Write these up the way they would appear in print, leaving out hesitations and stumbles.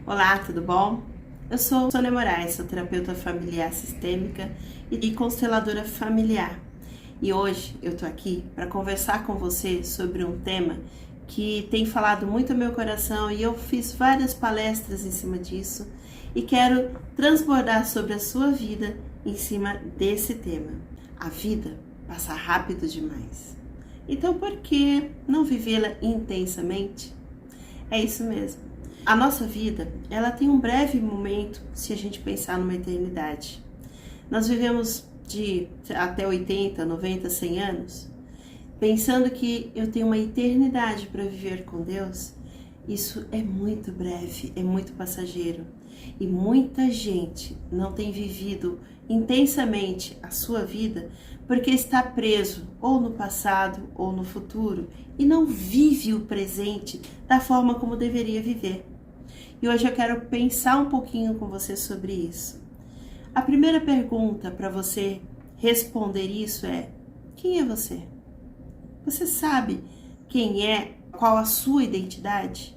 Olá, tudo bom? Eu sou Sônia Moraes, sou terapeuta familiar sistêmica e consteladora familiar. E hoje eu tô aqui para conversar com você sobre um tema que tem falado muito ao meu coração e eu fiz várias palestras em cima disso e quero transbordar sobre a sua vida em cima desse tema. A vida passa rápido demais. Então, por que não vivê-la intensamente? É isso mesmo. A nossa vida, ela tem um breve momento se a gente pensar numa eternidade. Nós vivemos de até 80, 90, 100 anos, pensando que eu tenho uma eternidade para viver com Deus. Isso é muito breve, é muito passageiro. E muita gente não tem vivido intensamente a sua vida porque está preso ou no passado ou no futuro e não vive o presente da forma como deveria viver. E hoje eu quero pensar um pouquinho com você sobre isso. A primeira pergunta para você responder isso é: quem é você? Você sabe quem é, qual a sua identidade?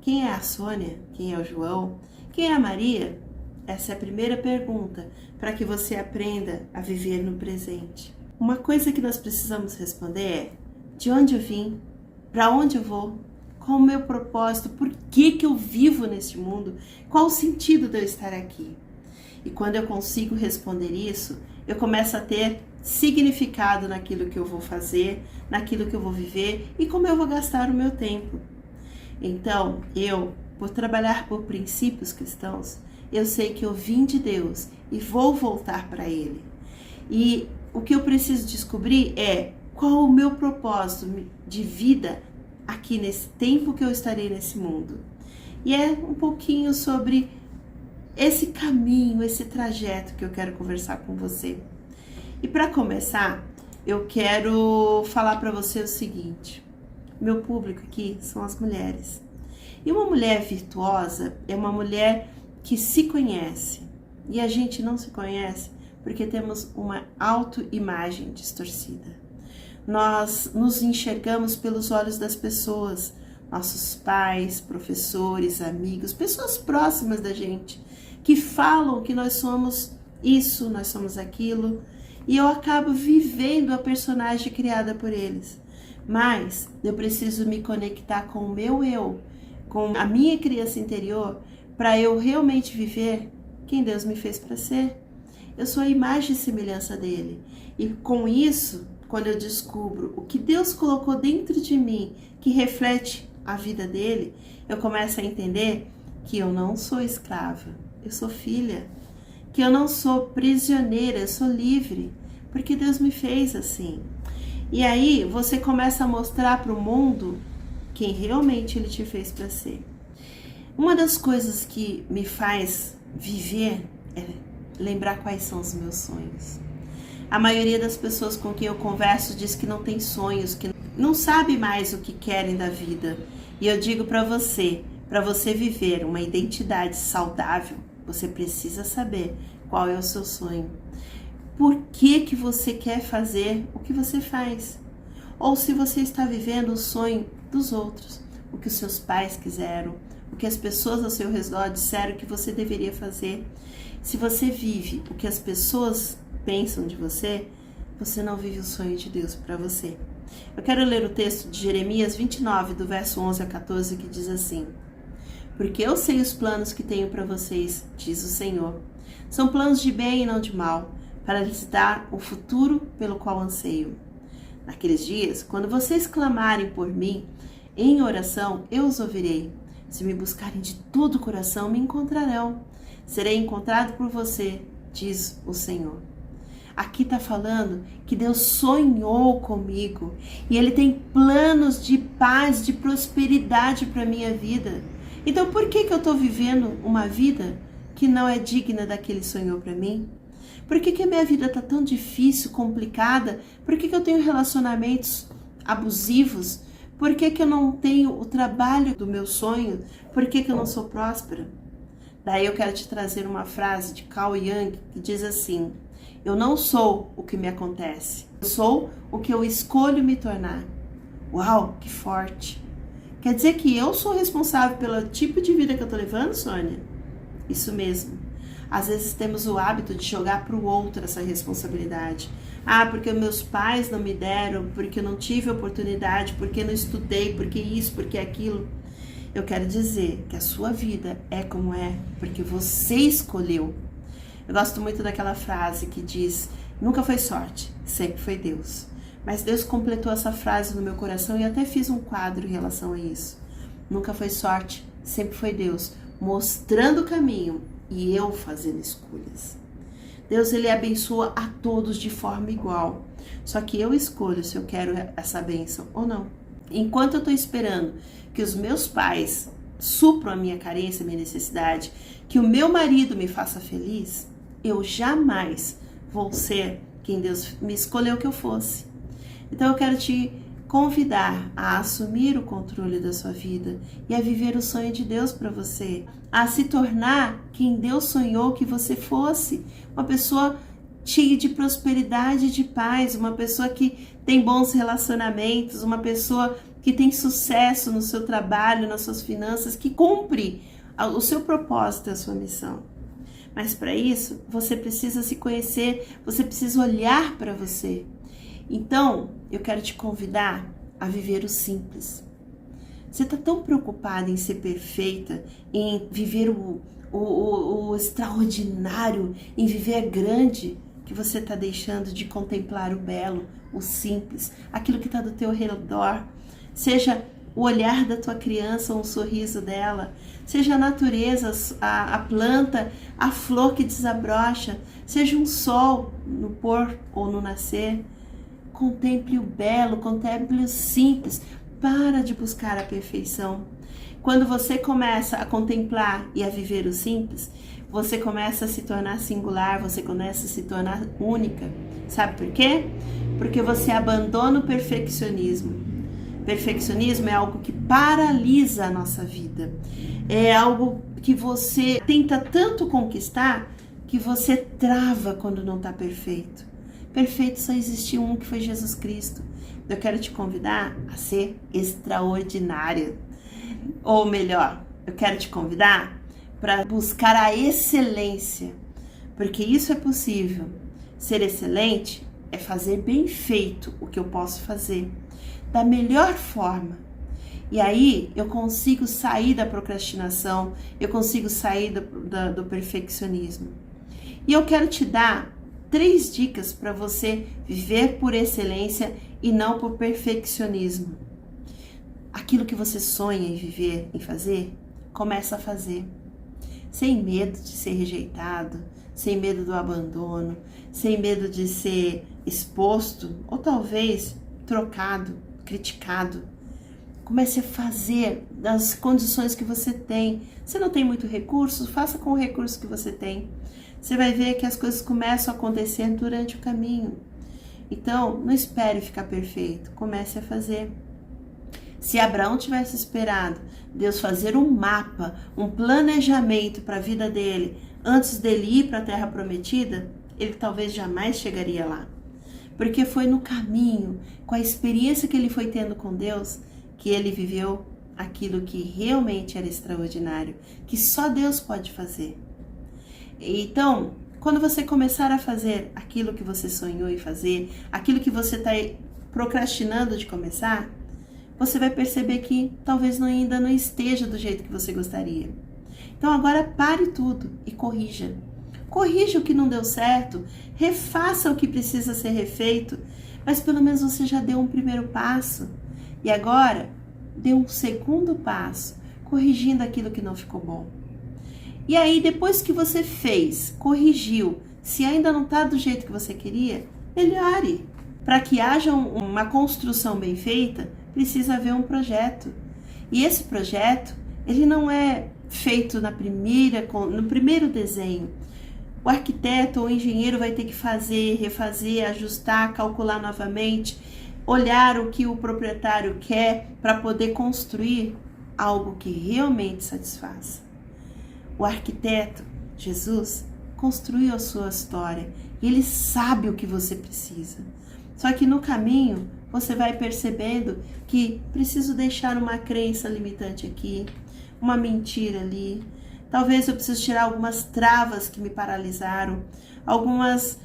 Quem é a Sônia? Quem é o João? Quem é a Maria? Essa é a primeira pergunta para que você aprenda a viver no presente. Uma coisa que nós precisamos responder é: de onde eu vim? Para onde eu vou? Qual o meu propósito? Por que eu vivo neste mundo? Qual o sentido de eu estar aqui? E quando eu consigo responder isso, eu começo a ter significado naquilo que eu vou fazer, naquilo que eu vou viver e como eu vou gastar o meu tempo. Então, por trabalhar por princípios cristãos, eu sei que eu vim de Deus e vou voltar para Ele. E o que eu preciso descobrir é qual o meu propósito de vida aqui nesse tempo que eu estarei nesse mundo. E é um pouquinho sobre esse caminho, esse trajeto que eu quero conversar com você. E para começar, eu quero falar para você o seguinte: meu público aqui são as mulheres. E uma mulher virtuosa é uma mulher que se conhece. E a gente não se conhece porque temos uma autoimagem distorcida. Nós nos enxergamos pelos olhos das pessoas, nossos pais, professores, amigos, pessoas próximas da gente, que falam que nós somos isso, nós somos aquilo, e eu acabo vivendo a personagem criada por eles. Mas eu preciso me conectar com o meu eu, com a minha criança interior, para eu realmente viver quem Deus me fez para ser. Eu sou a imagem e semelhança dele. E com isso, quando eu descubro o que Deus colocou dentro de mim, que reflete a vida dele, eu começo a entender que eu não sou escrava, eu sou filha. Que eu não sou prisioneira, eu sou livre, porque Deus me fez assim. E aí você começa a mostrar para o mundo quem realmente Ele te fez para ser. Uma das coisas que me faz viver é lembrar quais são os meus sonhos. A maioria das pessoas com quem eu converso diz que não tem sonhos, que não sabe mais o que querem da vida. E eu digo para você viver uma identidade saudável, você precisa saber qual é o seu sonho. Por que você quer fazer o que você faz? Ou se você está vivendo o sonho dos outros, o que os seus pais quiseram, o que as pessoas ao seu redor disseram que você deveria fazer. Se você vive o que as pessoas pensam de você, você não vive o sonho de Deus para você. Eu quero ler o texto de Jeremias 29, do verso 11 a 14, que diz assim: porque eu sei os planos que tenho para vocês, diz o Senhor. São planos de bem e não de mal, para lhes dar o futuro pelo qual anseio. Naqueles dias, quando vocês clamarem por mim em oração, eu os ouvirei. Se me buscarem de todo o coração, me encontrarão. Serei encontrado por você, diz o Senhor. Aqui está falando que Deus sonhou comigo e Ele tem planos de paz, de prosperidade para a minha vida. Então por que eu estou vivendo uma vida que não é digna daquele sonhou para mim? Por que a minha vida está tão difícil, complicada? Por que eu tenho relacionamentos abusivos? Por que eu não tenho o trabalho do meu sonho? Por que eu não sou próspera? Daí eu quero te trazer uma frase de Carl Jung que diz assim: eu não sou o que me acontece, eu sou o que eu escolho me tornar. Uau, que forte! Quer dizer que eu sou responsável pelo tipo de vida que eu tô levando, Sônia? Isso mesmo. Às vezes temos o hábito de jogar para o outro essa responsabilidade. Ah, porque meus pais não me deram, porque eu não tive oportunidade, porque não estudei, porque isso, porque aquilo. Eu quero dizer que a sua vida é como é, porque você escolheu. Eu gosto muito daquela frase que diz: nunca foi sorte, sempre foi Deus. Mas Deus completou essa frase no meu coração e até fiz um quadro em relação a isso. Nunca foi sorte, sempre foi Deus, mostrando o caminho e eu fazendo escolhas. Deus, ele abençoa a todos de forma igual. Só que eu escolho se eu quero essa bênção ou não. Enquanto eu estou esperando que os meus pais supram a minha carência, a minha necessidade, que o meu marido me faça feliz, eu jamais vou ser quem Deus me escolheu que eu fosse. Então eu quero te convidar a assumir o controle da sua vida e a viver o sonho de Deus para você, a se tornar quem Deus sonhou que você fosse, uma pessoa cheia de prosperidade e de paz, uma pessoa que tem bons relacionamentos, uma pessoa que tem sucesso no seu trabalho, nas suas finanças, que cumpre o seu propósito, a sua missão. Mas para isso, você precisa se conhecer, você precisa olhar para você. Então, eu quero te convidar a viver o simples. Você está tão preocupada em ser perfeita, em viver o extraordinário, em viver grande, que você está deixando de contemplar o belo, o simples, aquilo que está do teu redor. Seja o olhar da tua criança ou um sorriso dela, seja a natureza, a planta, a flor que desabrocha, seja um sol no pôr ou no nascer. Contemple o belo, contemple o simples. Para de buscar a perfeição. Quando você começa a contemplar e a viver o simples, você começa a se tornar singular, você começa a se tornar única. Sabe por quê? Porque você abandona o perfeccionismo. Perfeccionismo é algo que paralisa a nossa vida. É algo que você tenta tanto conquistar que você trava quando não está perfeito. Perfeito só existe um, que foi Jesus Cristo. Eu quero te convidar a ser extraordinária. Ou melhor, eu quero te convidar para buscar a excelência. Porque isso é possível. Ser excelente é fazer bem feito o que eu posso fazer, da melhor forma. E aí eu consigo sair da procrastinação, eu consigo sair do perfeccionismo. E eu quero te dar 3 dicas para você viver por excelência e não por perfeccionismo. Aquilo que você sonha em viver, em fazer, começa a fazer. Sem medo de ser rejeitado, sem medo do abandono, sem medo de ser exposto ou talvez trocado, criticado. Comece a fazer das condições que você tem. Se não tem muito recurso, faça com o recurso que você tem. Você vai ver que as coisas começam a acontecer durante o caminho. Então, não espere ficar perfeito, comece a fazer. Se Abraão tivesse esperado Deus fazer um mapa, um planejamento para a vida dele, antes dele ir para a terra prometida, ele talvez jamais chegaria lá. Porque foi no caminho, com a experiência que ele foi tendo com Deus, que ele viveu aquilo que realmente era extraordinário, que só Deus pode fazer. Então, quando você começar a fazer aquilo que você sonhou em fazer, aquilo que você está procrastinando de começar, você vai perceber que talvez ainda não esteja do jeito que você gostaria. Então agora pare tudo e corrija. Corrija o que não deu certo, refaça o que precisa ser refeito, mas pelo menos você já deu um primeiro passo. E agora, dê um segundo passo, corrigindo aquilo que não ficou bom. E aí, depois que você fez, corrigiu, se ainda não está do jeito que você queria, melhore. Para que haja uma construção bem feita, precisa haver um projeto. E esse projeto, ele não é feito no primeiro desenho. O arquiteto ou o engenheiro vai ter que fazer, refazer, ajustar, calcular novamente, olhar o que o proprietário quer para poder construir algo que realmente satisfaça. O arquiteto, Jesus, construiu a sua história e ele sabe o que você precisa. Só que no caminho você vai percebendo que preciso deixar uma crença limitante aqui, uma mentira ali. Talvez eu preciso tirar algumas travas que me paralisaram, algumas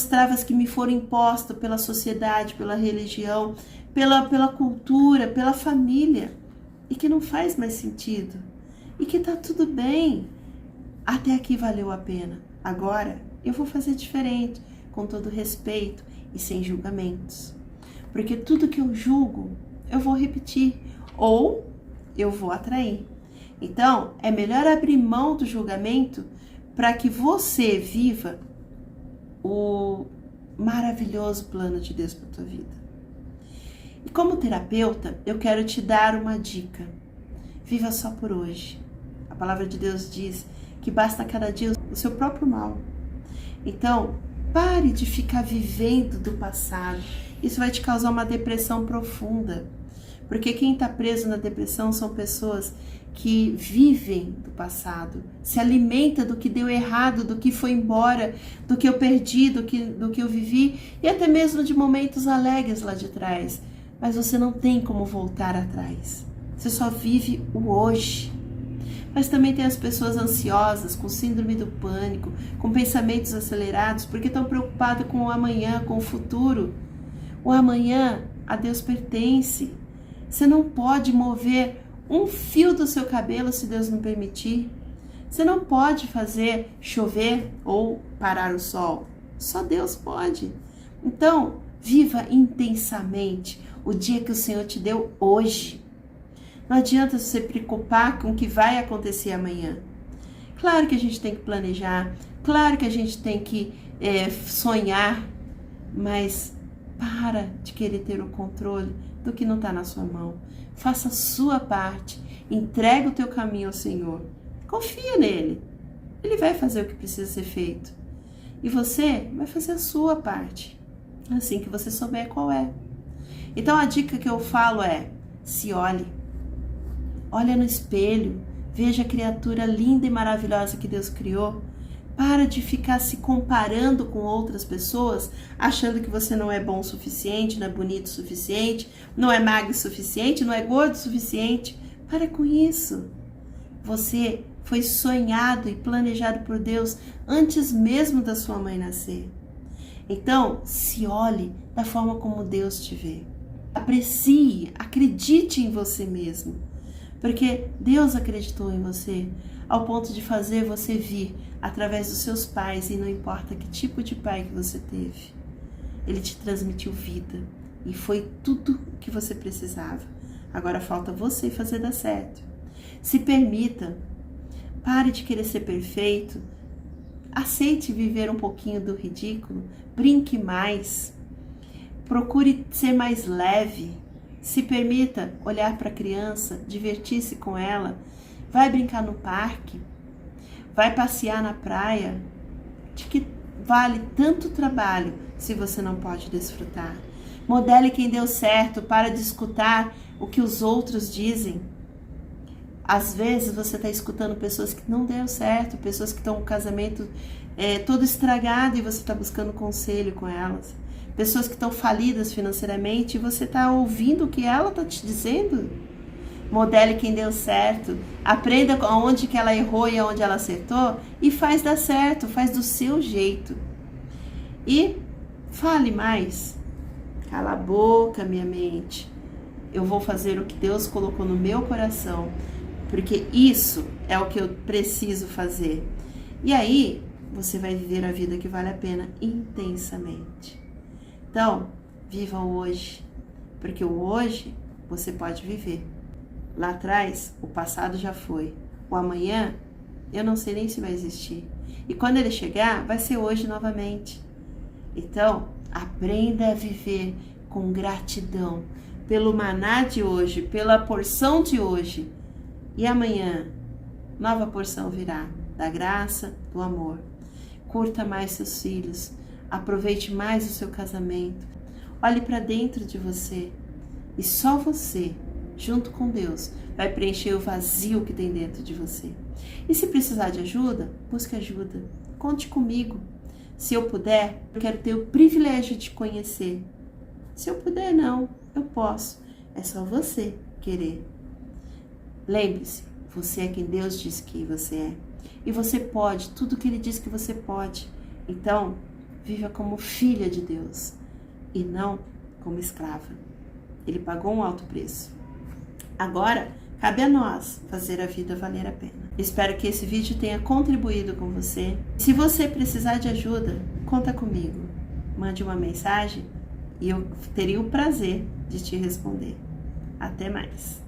travas que me foram impostas pela sociedade, pela religião, pela cultura, pela família, e que não faz mais sentido. E que tá tudo bem. Até aqui valeu a pena. Agora eu vou fazer diferente, com todo respeito e sem julgamentos. Porque tudo que eu julgo, eu vou repetir ou eu vou atrair. Então, é melhor abrir mão do julgamento para que você viva o maravilhoso plano de Deus para a tua vida. E como terapeuta, eu quero te dar uma dica. Viva só por hoje. A palavra de Deus diz que basta cada dia o seu próprio mal. Então, pare de ficar vivendo do passado. Isso vai te causar uma depressão profunda. Porque quem está preso na depressão são pessoas que vivem do passado, se alimenta do que deu errado, do que foi embora, do que eu perdi, do que eu vivi, e até mesmo de momentos alegres lá de trás. Mas você não tem como voltar atrás. Você só vive o hoje. Mas também tem as pessoas ansiosas, com síndrome do pânico, com pensamentos acelerados, porque estão preocupadas com o amanhã, com o futuro. O amanhã a Deus pertence. Você não pode mover um fio do seu cabelo se Deus não permitir. Você não pode fazer chover ou parar o sol. Só Deus pode. Então, viva intensamente o dia que o Senhor te deu hoje. Não adianta você se preocupar com o que vai acontecer amanhã. Claro que a gente tem que planejar, claro que a gente tem que sonhar, mas para de querer ter o controle do que não está na sua mão. Faça a sua parte, entrega o teu caminho ao Senhor. Confia nele. Ele vai fazer o que precisa ser feito. E você vai fazer a sua parte, assim que você souber qual é. Então a dica que eu falo é: se olhe. Olha no espelho, veja a criatura linda e maravilhosa que Deus criou. Para de ficar se comparando com outras pessoas, achando que você não é bom o suficiente, não é bonito o suficiente, não é magro o suficiente, não é gordo o suficiente. Para com isso. Você foi sonhado e planejado por Deus antes mesmo da sua mãe nascer. Então, se olhe da forma como Deus te vê. Aprecie, acredite em você mesmo. Porque Deus acreditou em você ao ponto de fazer você vir através dos seus pais, e não importa que tipo de pai que você teve. Ele te transmitiu vida e foi tudo o que você precisava. Agora falta você fazer dar certo. Se permita, pare de querer ser perfeito, aceite viver um pouquinho do ridículo, brinque mais, procure ser mais leve. Se permita olhar para a criança, divertir-se com ela, vai brincar no parque, vai passear na praia. De que vale tanto trabalho se você não pode desfrutar? Modele quem deu certo, para de escutar o que os outros dizem. Às vezes você está escutando pessoas que não deu certo, pessoas que estão com o casamento todo estragado e você está buscando conselho com elas. Pessoas que estão falidas financeiramente e você está ouvindo o que ela está te dizendo. Modele quem deu certo. Aprenda onde que ela errou e onde ela acertou e faz dar certo, faz do seu jeito. E fale mais. Cala a boca, minha mente. Eu vou fazer o que Deus colocou no meu coração, porque isso é o que eu preciso fazer. E aí, você vai viver a vida que vale a pena intensamente. Então, viva o hoje, porque o hoje você pode viver. Lá atrás, o passado já foi. O amanhã, eu não sei nem se vai existir. E quando ele chegar, vai ser hoje novamente. Então, aprenda a viver com gratidão pelo maná de hoje, pela porção de hoje. E amanhã, nova porção virá da graça, do amor. Curta mais seus filhos. Aproveite mais o seu casamento. Olhe para dentro de você. E só você, junto com Deus, vai preencher o vazio que tem dentro de você. E se precisar de ajuda, busque ajuda. Conte comigo. Se eu puder, eu quero ter o privilégio de te conhecer. Se eu puder, não, eu posso. É só você querer. Lembre-se, você é quem Deus diz que você é. E você pode tudo que Ele diz que você pode. Então, viva como filha de Deus e não como escrava. Ele pagou um alto preço. Agora, cabe a nós fazer a vida valer a pena. Espero que esse vídeo tenha contribuído com você. Se você precisar de ajuda, conta comigo. Mande uma mensagem e eu teria o prazer de te responder. Até mais!